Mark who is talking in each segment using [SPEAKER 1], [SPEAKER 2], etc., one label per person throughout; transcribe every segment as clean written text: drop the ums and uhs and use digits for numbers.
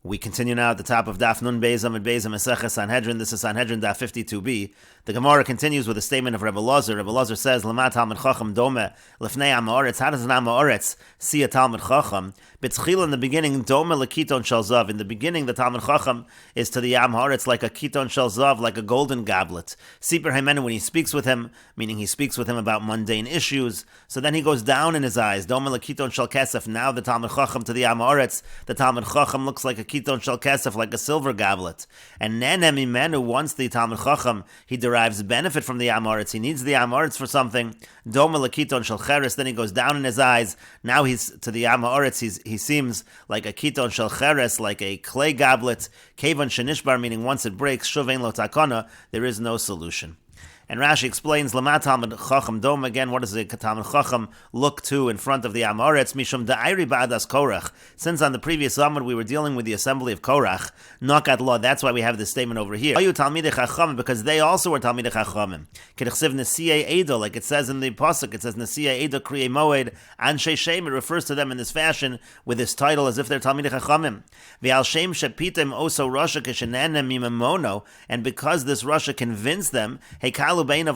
[SPEAKER 1] We continue now at the top of Daf Nun Beis Amud Beis Mesechet Sanhedrin. This is Sanhedrin Daf 52b. The Gemara continues with a statement of Rebbe Elazar. Rebbe Elazar says, "Lama Talmud Chacham Dome Lefnei Am Haaretz." How does an Am Haaretz see a Talmud Chacham? B'tchila, in the beginning, Dome Lekiton Shel Zav. In the beginning, the Talmud Chacham is to the Am Haaretz like a Kiton Shel Zav, like a golden goblet. Siper Haimenu, when he speaks with him, meaning he speaks with him about mundane issues, so then he goes down in his eyes. Dome Lekiton Shel Kesef. Now the Talmud Chacham to the Am Haaretz, the Talmud Chacham looks like a Kiton Shel Kesef, like a silver goblet. And Nenem Imenu, once the Talmud Chacham, he derives benefit from the Am Haaretz. He needs the Am Haaretz for something. Dome Lekiton Shel Cheres. Then he goes down in his eyes. Now he's to the Am Haaretz. He seems like a Kiton Shel Cheres, like a clay goblet. Kevan Shenishbar, meaning once it breaks, Shuvein Lo Takana, there is no solution. And Rashi explains, Lama Talmud Chacham Dome, again, what does the Talmud Chacham look to in front of the Am Haaretz? Mishum da'ayri ba'adas Korach. Since on the previous Amud we were dealing with the assembly of Korach, Nakat Law, that's why we have this statement over here. Ayu Talmidei Chachamim, because they also were Talmidei Chachamim. K'dechsev Nesiei Edo, like it says in the Pasuk, it says Nesiei Edo Kriyei Moed, Anshe Shem, it refers to them in this fashion, with this title as if they're Talmidei Chachamim. V'al Shem Shepitem Oso Rasha Keshenenem Mimamono, and because this Rasha convinced them, Hekal so then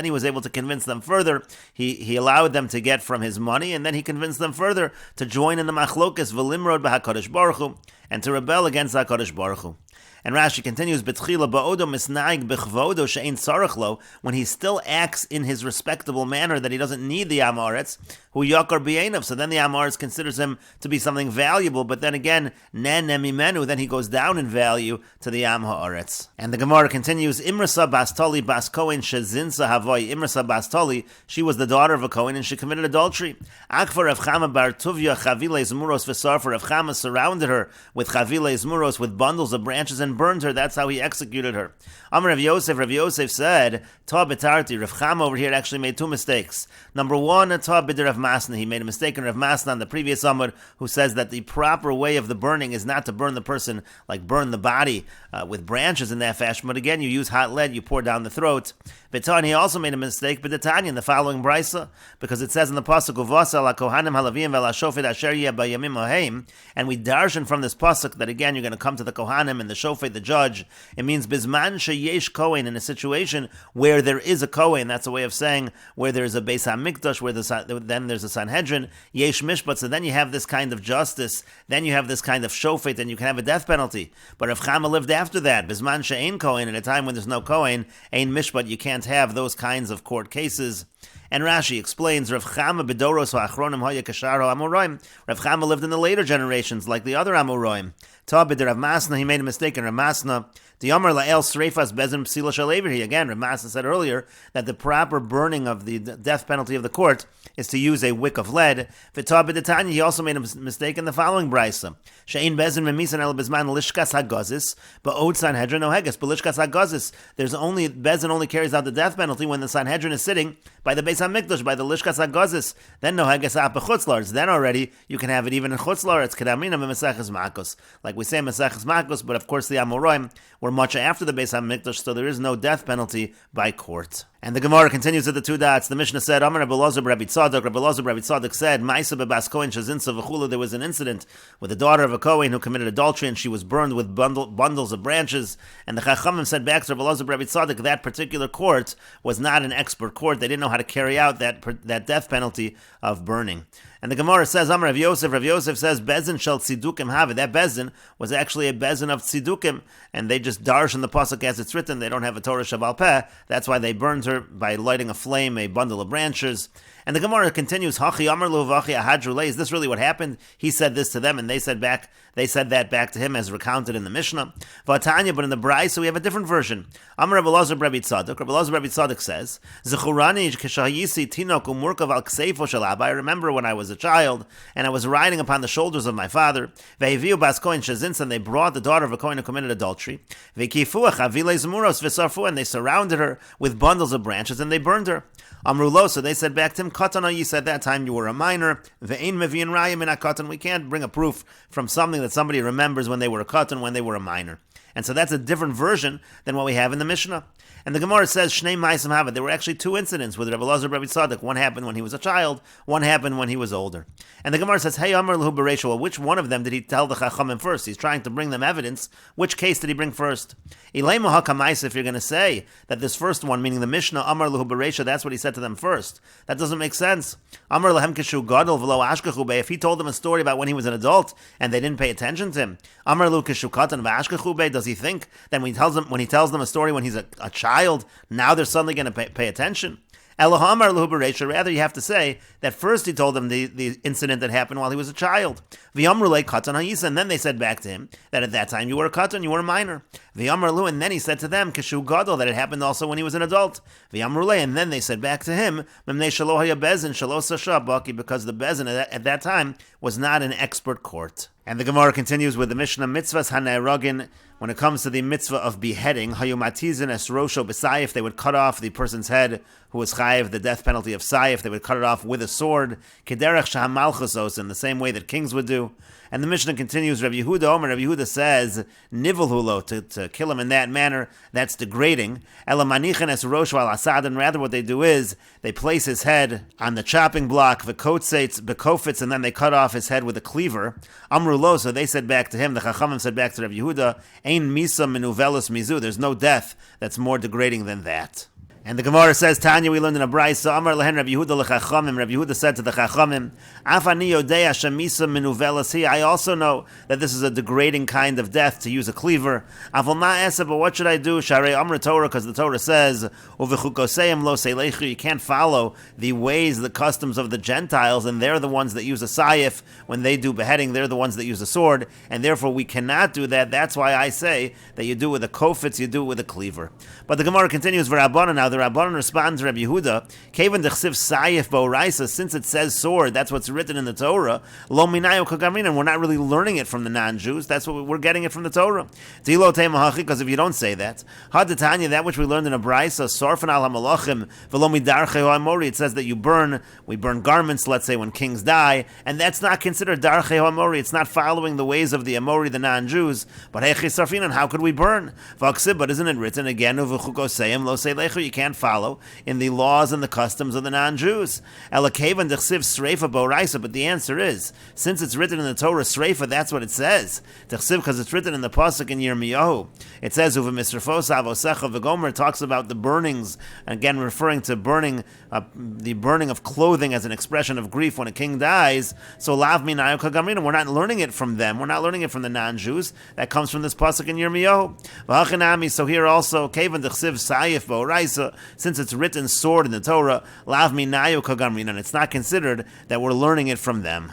[SPEAKER 1] he was able to convince them further. He allowed them to get from his money, and then he convinced them further to join in the machlokas v'limrod b'HaKadosh Baruch Hu, and to rebel against HaKadosh Baruch Hu. And Rashi continues, B'tchila ba'odo misnaig b'chvodo she'ein tzarech lo, when he still acts in his respectable manner that he doesn't need the Am Haaretz, hu yakar b'yeinav, so then the Am Haaretz considers him to be something valuable, but then again, nen nemimenu, then he goes down in value to the Am Haaretz. And the Gemara continues, Imrasa bastoli bas Kohen shezinsa havoi, Imrasa bastoli, she was the daughter of a Kohen and she committed adultery. Akvar Rav Chama bar Tuvia chavile zmuros v'sarfer, Rav Chama surrounded her with chavile zmuros, with bundles of branches, and burned her. That's how he executed her. Amar Rav Yosef said, Ta betarti, Rav Chama over here actually made two mistakes. Number one, Ta b'der Rav Masna, he made a mistake in Rav Masna on the previous Amar, who says that the proper way of the burning is not to burn the person, like burn the body with branches in that fashion, but again, you use hot lead, you pour down the throat. Betan, he also made a mistake, but Tanya in the following brisa, because it says in the pasuk, Uvasa la kohanim halavim v'la shofet asher yeh bayamim haheim, and we darshan from this pasuk that again you're going to come to the kohanim and the shofet, the judge. It means bisman sheyesh kohen, in a situation where there is a kohen. That's a way of saying where there is a Beis HaMikdash, where then there's a Sanhedrin, yesh mishpat. So then you have this kind of justice, then you have this kind of shofet, and you can have a death penalty. But Rav Chama lived after that, bisman she'ein kohen, in a time when there's no kohen, ein mishpat, you can't have those kinds of court cases. And Rashi explains, Rav Chama bedoros ha'achronim haya kasharo amoraim. Rav Chama lived in the later generations, like the other Amoraim. Ta b'der Rav Masna, he made a mistake in Rav Masna. The Yomer la'el sreifas bezin psila shalever. Again, Rav Masna said earlier that the proper burning of the death penalty of the court is to use a wick of lead. V'ta b'detanya, he also made a mistake in the following brisa. She'ein bezin memisan el bezman lishkas hagazis, ba'od Sanhedrin oheges, b'lishkas hagazis. Bezin only carries out the death penalty when the Sanhedrin is sitting by the Beis HaMikdash, by the lishkas hagazis. Then no heges ap b'chutzlaretz. Then already you can have it even in chutzlaretz. Kedamina b'Meseches makos, like we say Meseches makos, but of course the Amoraim were much after the Beis HaMikdash, so there is no death penalty by court. And the Gemara continues at the two dots. The Mishnah said, Amar Rabbi Elazar Rabbi Tzadok. Rabbi Elazar Rabbi Tzadok said, Ma'isa bebas Kohen shezinsa v'chulu. There was an incident with the daughter of a Kohen who committed adultery, and she was burned with bundles of branches. And the Chachamim said back to Rabbi Elazar Rabbi Tzadok, that particular court was not an expert court. They didn't know how to carry out that death penalty of burning. And the Gemara says, Amar Rav Yosef says, Bezin shel tzidukim have. That Bezin was actually a Bezin of tzidukim, and they just darsh in the pasuk as it's written. They don't have a Torah Shabbal Peh. That's why they burned her by lighting a flame, a bundle of branches. And the Gemara continues, Hachi Amar Lu Vachi Ahadrulei. Is this really what happened? He said this to them, and they said that back to him, as recounted in the Mishnah. Vatanya, but in the Brai, so we have a different version. Amar Rabbi Elazar Rabbi Tzadok. Rabbi Elazar Rabbi Tzadok says, Zechurani k'shayisi tinok umurkav al kseifo shel Abba. I remember when I was a child, and I was riding upon the shoulders of my father. Ve'hiviu bas Kohen shezins, and they brought the daughter of a Kohen who committed adultery. Ve'kifuach avilei zmuros v'sarfu, and they surrounded her with bundles of branches, and they burned her. Amrulo, so they said back to him, Katana, you said that time you were a minor. Ve'ein mevi'in raya min ha'katan. We can't bring a proof from something that somebody remembers when they were a katan, when they were a minor. And so that's a different version than what we have in the Mishnah. And the Gemara says, Shnei Ma'asim Hava. There were actually two incidents with Rabbi Elazar and Rabbi Tzadok. One happened when he was a child, one happened when he was older. And the Gemara says, Hey Amar Lahu Bereisha. Well, which one of them did he tell the Chachamim first? He's trying to bring them evidence. Which case did he bring first? Ilema HaKamaisa, if you're going to say that this first one, meaning the Mishnah, Amar Lahu Bereisha, that's what he said to them first. That doesn't make sense. Amar Lahem Kishu Gadol V'lo Ashkachu Be. If he told them a story about when he was an adult and they didn't pay attention to him, Amar Lahu Kishu Katan V'ashkachu Be. Does he think that when he tells them a story when he's a child, now they're suddenly going to pay attention? Rather, you have to say that first he told them the incident that happened while he was a child. And then they said back to him that at that time you were a katan, you were a minor. And then he said to them, Kishu Gadol, that it happened also when he was an adult. And then they said back to him, because the bezin at that time was not an expert court. And the Gemara continues with the Mishnah, Mitzvahs HaNe'erogin. When it comes to the mitzvah of beheading, Hayumatizin es rosho b'sayif, they would cut off the person's head who was chayiv, the death penalty of sayif. They would cut it off with a sword, kederech shahamalchusos, in the same way that kings would do. And the Mishnah continues, Rabbi Yehuda says, nivel hulo, to kill him in that manner, that's degrading. Elamanichen es rosho al asad, and rather what they do is, they place his head on the chopping block, bekofitz, and then they cut off his head with a cleaver. Amrulo, so they said back to him, the Chachamim said back to Rabbi Yehuda, Ein misa menuvelus mizu, there's no death that's more degrading than that. And the Gemara says, Tanya, we learned in a brayso, Amar lehen Rabbi Yehuda lechachamim, Rabbi Yehuda said to the Chachamim, Afani yodea shemisa menuvelas, I also know that this is a degrading kind of death, to use a cleaver. Aval ma esa, but what should I do? Sharei Amr Torah, because the Torah says, Uvechukoseim lo seilechu, you can't follow the ways, the customs of the Gentiles, and they're the ones that use a sayif. When they do beheading, they're the ones that use a sword, and therefore we cannot do that. That's why I say that you do it with a kofitz, you do it with a cleaver. But the Gemara continues, V'Rabbanan, now the Rabbanan responds to Rabbi Yehuda, Kevan dechsiv sayif bo'raisa, since it says sword, that's what's written in the Torah, lo minayu kagamin, and we're not really learning it from the non-Jews, that's what we're getting it from the Torah. Tilo teimahachi, because if you don't say that, hadatanya, that which we learned in a brayso, sorfan al hamalachim, v'lo midarchei ha'amori, it says that we burn garments, let's say when kings die, and that's not considered darchei ha'amori, it's not following the ways of the Amori, the non-Jews, but heichi sarfinan, how could we burn? V'aksib, but isn't it written again, u'v'chukoseim lo seilechu, you can't follow in the laws and the customs of the non-Jews. Elakavan dechsiv sreifa bo'raisa, but the answer is, since it's written in the Torah sreifa, that's what it says. Dechsiv, because it's written in the pasuk in Yirmiyahu. It says uva misrafos avosecha v'gomer, talks about the burnings, again referring to burning, the burning of clothing as an expression of grief when a king dies. So lav minayu kagamrina, we're not learning it from them. We're not learning it from the non-Jews. That comes from this pasuk in Yirmiyahu. V'hachanami, so here also kavan dechsiv sayif bo'raisa, since it's written sword in the Torah, lav minayu kagamrin, and it's not considered that we're learning it from them.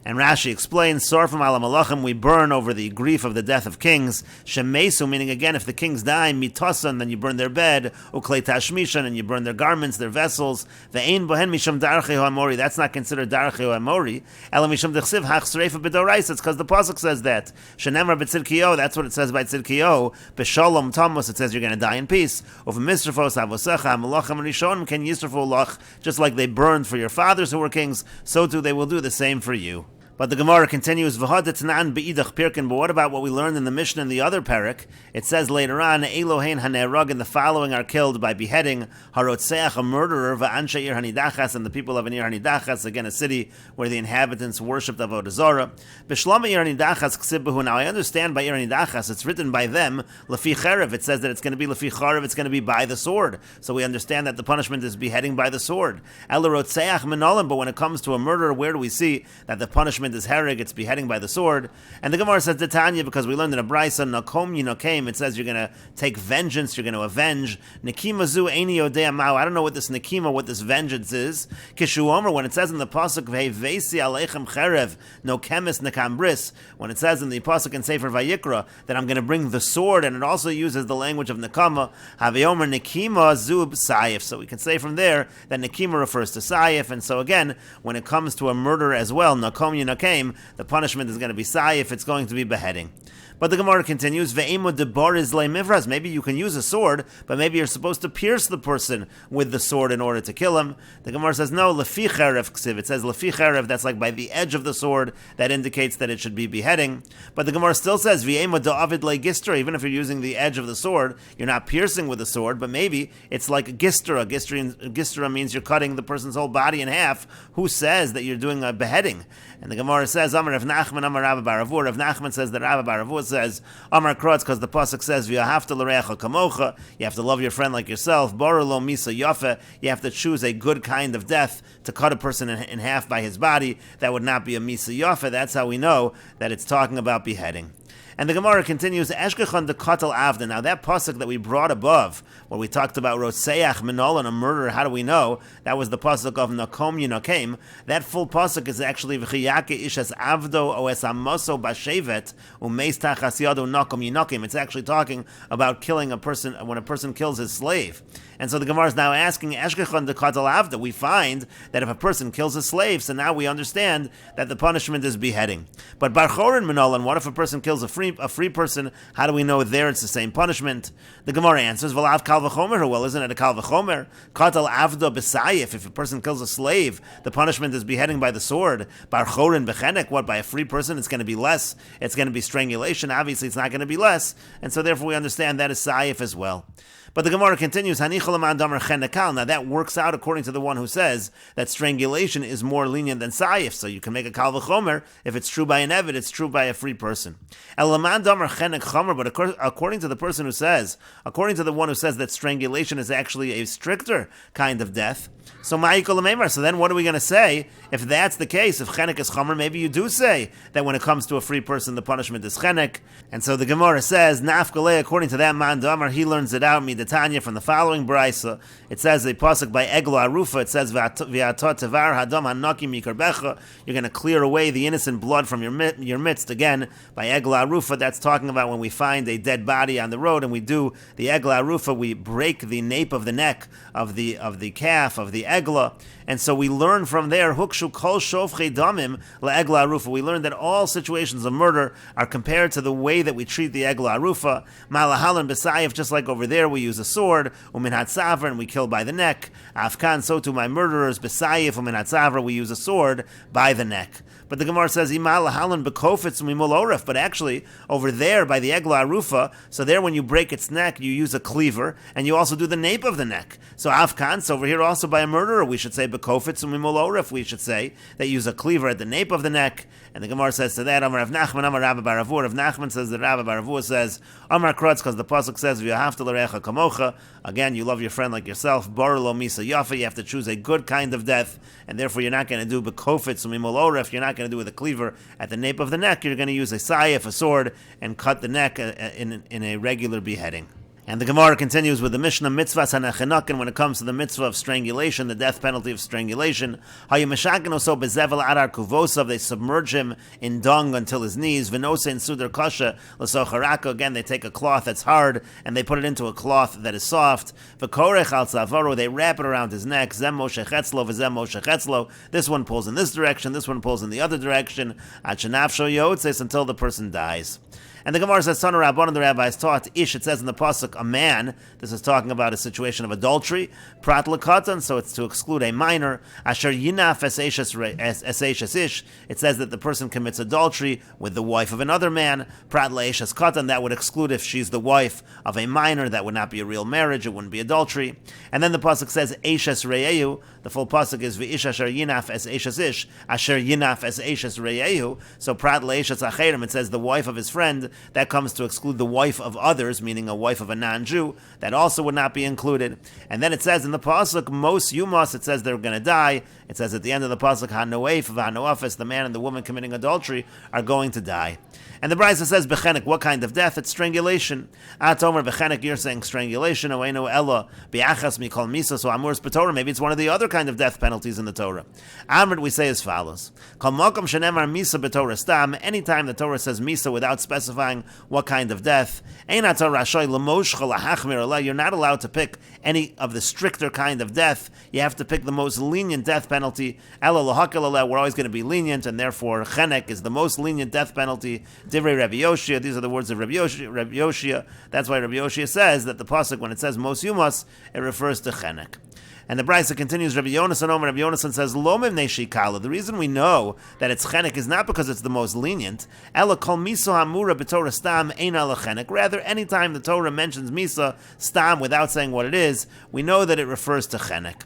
[SPEAKER 1] And Rashi explains, Sorfim ala malachim, we burn over the grief of the death of kings. Shemesu, meaning again, if the kings die, mitosan, then you burn their bed. Uklei tashmishan, and you burn their garments, their vessels. Ve'ein bohen misham darchei ha'amori, that's not considered darchei ha'amori. Ela misham dechsiv hach sreifa b'doraisa, it's because the pasuk says that. Shenemar b'tzidkiyo, that's what it says by tzidkiyo. B'shalom tamus, it says you're going to die in peace. Over misrafos avosecha, malachim rishonim ken yisrafu lach, just like they burned for your fathers who were kings, so too they will do the same for you. But the Gemara continues, V'hadatnan be'idach pirkin, but what about what we learned in the Mishnah in the other parak? It says later on, Elohein hanerag, and the following are killed by beheading, Harotseach, a murderer, Va'anshe ir hanidachas, and the people of an ir hanidachas, again a city where the inhabitants worshipped Avodah Zarah. B'shlama ir hanidachas ksibahu, now I understand by ir hanidachas, it's written by them, Lefi cherev, it says that it's going to be Lefi cherev, it's going to be by the sword. So we understand that the punishment is beheading by the sword. Elarotseach menolim, but when it comes to a murderer, where do we see that the punishment is hereg, it's beheading by the sword? And the Gemara says Tanya, because we learned in a brayso, nakom yinokem, it says you're going to take vengeance, you're going to avenge. Nekima zu eini yodea mao, I don't know what this nekima, what this vengeance is. Kishu omer, when it says in the pasuk vevesi aleichem cherev no kemis nekam bris, when it says in the pasuk in Sefer Vayikra that I'm going to bring the sword, and it also uses the language of nekama, haveomer nekima zub sayif, so we can say from there that nekima refers to sayif. And so again, when it comes to a murder as well, nakom yinokem, the punishment is going to be sayif, it's going to be beheading. But the Gemara continues, Ve'emo debar is le mivras. Maybe you can use a sword, but maybe you're supposed to pierce the person with the sword in order to kill him. The Gemara says, no, lefi cherev ksiv. It says lefi cherev, that's like by the edge of the sword. That indicates that it should be beheading. But the Gemara still says, Ve'emo da'avid le gistra. Even if you're using the edge of the sword, you're not piercing with the sword, but maybe it's like a gistra. Gistra means you're cutting the person's whole body in half. Who says that you're doing a beheading? And the Gemara says, Amar Rav Nachman, Amar Rabba bar Avur. Rav Nachman says that Rabba bar Avur says, Amar Krotz, because the pasuk says, V'yahavta l'reacha kamocha. You have to love your friend like yourself. Baru lo misa yafa. You have to choose a good kind of death to cut a person in half by his body. That would not be a misa yafa. That's how we know that it's talking about beheading. And the Gemara continues, Eshkechon de Katal Avda. Now that pasuk that we brought above, where we talked about Roseach Minol and a murderer, how do we know? That was the pasuk of Nakom Yinakem. That full pasuk is actually V'chiyake Ishas Avdo Oes Amoso Bashevet Umeis Tachas Yado Nakom Yinakem. It's actually talking about killing a person, when a person kills his slave. And so the Gemara is now asking, Eshkechon de Katal Avda. We find that if a person kills a slave, so now we understand that the punishment is beheading. But Barchorin Minolan, what if a person kills a free person? How do we know there it's the same punishment? The Gemara answers, V'lav kal v'chomer. Well, isn't it a kal v'chomer? Katal avda b'sayif. If a person kills a slave, the punishment is beheading by the sword. Barchorin b'chenek. What, by a free person? It's going to be less. It's going to be strangulation. Obviously, it's not going to be less. And so therefore we understand that is sayif as well. But the Gemara continues, now that works out according to the one who says that strangulation is more lenient than sayif, so you can make a kal v'chomer. If it's true by an eved, it's true by a free person. But according to the person who says, according to the one who says that strangulation is actually a stricter kind of death, so then what are we going to say? If that's the case, if chenek is chomer, maybe you do say that when it comes to a free person, the punishment is chenek. And so the Gemara says, nafkale, according to that man damar, he learns it out, midetanya, from the following brisa. It says a pasuk by Eglo Arufa, it says, v'atot tevar hadam hanaki mikarbecha, you're going to clear away the innocent blood from your midst. Again, by Eglo Arufa, that's talking about when we find a dead body on the road and we do the Eglo Arufa, we break the nape of the neck of the calf, of the egla. And so we learn from there, Hukshu kol shofchei damim le'egla arufa. We learn that all situations of murder are compared to the way that we treat the egla arufa. Malahalan b'sayif, just like over there we use a sword, umin hatzaver, and we kill by the neck. Afkan, so to my murderers, b'sayif umin hatzaver, we use a sword by the neck. But the Gemara says, but actually, over there by the Egla Arufa, so there when you break its neck, you use a cleaver, and you also do the nape of the neck. So Afkan, so over here also by a murderer, we should say Bekofitz Umimoloref, we should say that use a cleaver at the nape of the neck. And the Gemara says to that, Amar Rav Nachman, Amar Rabba bar Avur. Rav Nachman says that Rabba bar Avur says, Amar Krotz, because the pasuk says, V'yahavta l'reacha kamocha. Again, you love your friend like yourself. Bar lo misa yafa. You have to choose a good kind of death, and therefore you're not going to do bekofitz umimoloref. You're not going to do with a cleaver at the nape of the neck. You're going to use a sayif, a sword, and cut the neck in a regular beheading. And the Gemara continues with the Mishnah mitzvah Sanhedrin when it comes to the mitzvah of strangulation, the death penalty of strangulation. They submerge him in dung until his knees. Again, they take a cloth that's hard and they put it into a cloth that is soft. They wrap it around his neck. This one pulls in this direction, this one pulls in the other direction. Until the person dies. And the Gemara says, Son of Rabban, the rabbis taught, Ish, it says in the pasuk, a man. This is talking about a situation of adultery. Prat lekatan, so it's to exclude a minor. Asher yinaf es ish. It says that the person commits adultery with the wife of another man. Prat le'eshes katan, that would exclude if she's the wife of a minor. That would not be a real marriage. It wouldn't be adultery. And then the pasuk says, Eshes re'ehu. The full pasuk is v'ish asher yinaf es eshes ish. Asher yinaf es eshes re'ehu. So prat le'eshes acherim, it says the wife of his friend. That comes to exclude the wife of others, meaning a wife of a non-Jew. That also would not be included. And then it says in the pasuk, Mos Yumos, it says they're going to die. It says at the end of the pasuk, Hanoef v'Hanoafes, the man and the woman committing adultery are going to die. And the Brisa says, Bechenek, what kind of death? It's strangulation. Atomer Bechenek, you're saying strangulation. Oeno Ella, Biachas Mikol Misa, so Amur's Patorah, maybe it's one of the other kind of death penalties in the Torah. Amrit, we say as follows. Kol Mokom Shenemar Misa B'Torah Stam, anytime the Torah says Misa without specifying specifying what kind of death. You're not allowed to pick any of the stricter kind of death. You have to pick the most lenient death penalty. We're always going to be lenient, and therefore chenek is the most lenient death penalty. Divrei Rabbi Yoshia, these are the words of Rabbi Yoshia. That's why Rabbi Yoshia says that the pasuk, when it says mos yumas, it refers to chenek. And the Brisa continues, Rabbi Yonasan says, Lomim neshikala. The reason we know that it's chenek is not because it's the most lenient. Ela kol miso hamura b'torah stam ein ala chenek. Rather, anytime the Torah mentions misa stam without saying what it is, we know that it refers to chenek.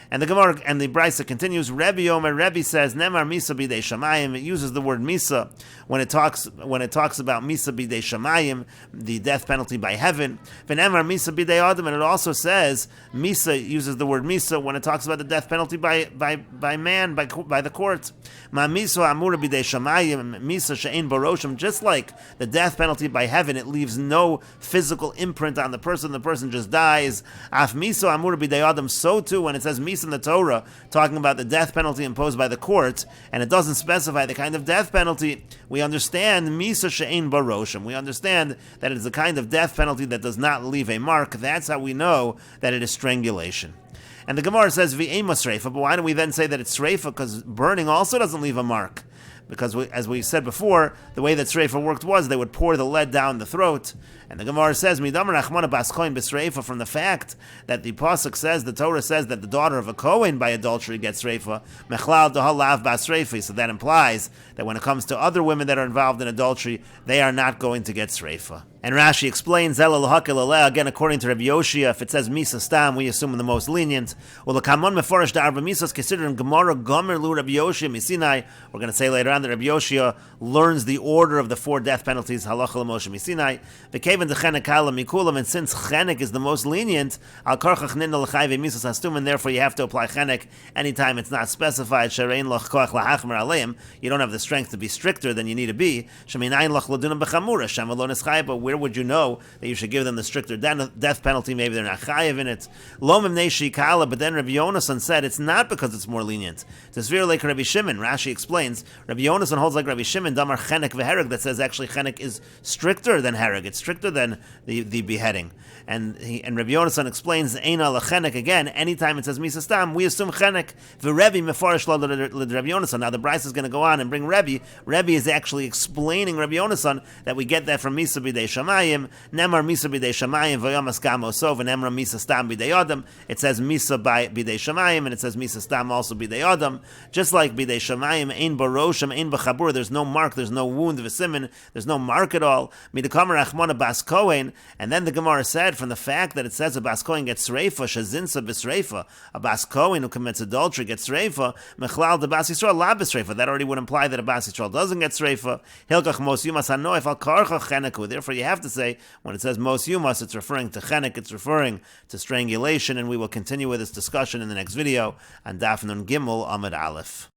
[SPEAKER 1] And the Gemara and the Brisa continues. Rebbe says, "Nemar misa b'dei shamayim." It uses the word misa when it talks about misa b'dei shamayim, the death penalty by heaven. V'nemar misa b'dei adam, and it also says misa uses the word misa when it talks about the death penalty by man, by the court. Ma miso amura b'dei shamayim, misa she'ein baroshim. Just like the death penalty by heaven, it leaves no physical imprint on the person. The person just dies. Af miso amura b'dei adam. So too, when it says misa in the Torah, talking about the death penalty imposed by the court, and it doesn't specify the kind of death penalty, we understand misa she'ein baroshim. We understand that it is a kind of death penalty that does not leave a mark. That's how we know that it is strangulation. And the Gemara says v'ema sreifa, but why do we then say that it's sreifa? Because burning also doesn't leave a mark. Because as we said before, the way that sreifa worked was they would pour the lead down the throat. And the Gemara says, Midamar Achmana Baskoin b'sreifa, from the fact that the pasuk says, the Torah says that the daughter of a Kohen by adultery gets sreifa, Mechlal Dahalav Basreifa. So that implies that when it comes to other women that are involved in adultery, they are not going to get sreifa. And Rashi explains, again, according to Rabbi Yoshia, if it says Misa Stam, we assume the most lenient. Well, the Kamon Meforish da Arba Misas considering Gemara Gomer Lu Rabbi Yoshia Misinai. We're going to say later on that Rabbi Yoshia learns the order of the 4 death penalties, Halacha L'Moshe Misinai. The Kaven de Chenek Hala Mikulam, and since Chenek is the most lenient, Al Karchach Ninda L'Chayve Misas Astum, and therefore you have to apply Chenek anytime it's not specified. Sherein Loch Koach L'Hachmer Aleim. You don't have the strength to be stricter than you need to be. Sheminayin Loch L'Dunam B'Chamura. Shem Alon Eschayba. Where would you know that you should give them the stricter death penalty? Maybe they're not chayiv in it. Lomim neishi kala, but then Rabbi Yonasan said it's not because it's more lenient. It's very like Rabbi Shimon. Rashi explains, Rabbi Yonasan holds like Rabbi Shimon, damar chenek v'hereg, that says actually chenek is stricter than hereg. It's stricter than the beheading. And Rabbi Yonasan explains, Eina l'chenek, again, anytime it says Misa Stam, we assume chenek. V'Rebbe mefarish l'Rebbi Yonasan. Now the Bryce is going to go on and bring Rebbe. Rebbe is actually explaining Rabbi Yonasan that we get that from Misa b'dei Shamayim. Nemar Misa b'dei Shamayim v'yomas gamo sov, and Nemar Misa Stam b'dei Adam. It says Misa b'dei Shamayim, and it says Misa Stam also b'dei Adam. Just like b'dei Shamayim, ein baroshim, ein b'chabur, there's no mark, there's no wound, v'simin, there's no mark at all. Midakamer achmona bas kohen, and then the Gemara said, from the fact that it says a bas kohen gets reifa, shazinsa b'sreifa, a bas kohen who commits adultery gets reifa, mechlal de bas Yisrael la b'sreifa. That already would imply that a bas Yisrael doesn't get reifa. Hilkach mos yumas hanoif al karcha cheneku. Therefore, you have to say when it says mos yumas, it's referring to chenek, it's referring to strangulation, and we will continue with this discussion in the next video on Daf Nun Gimel Amud Aleph.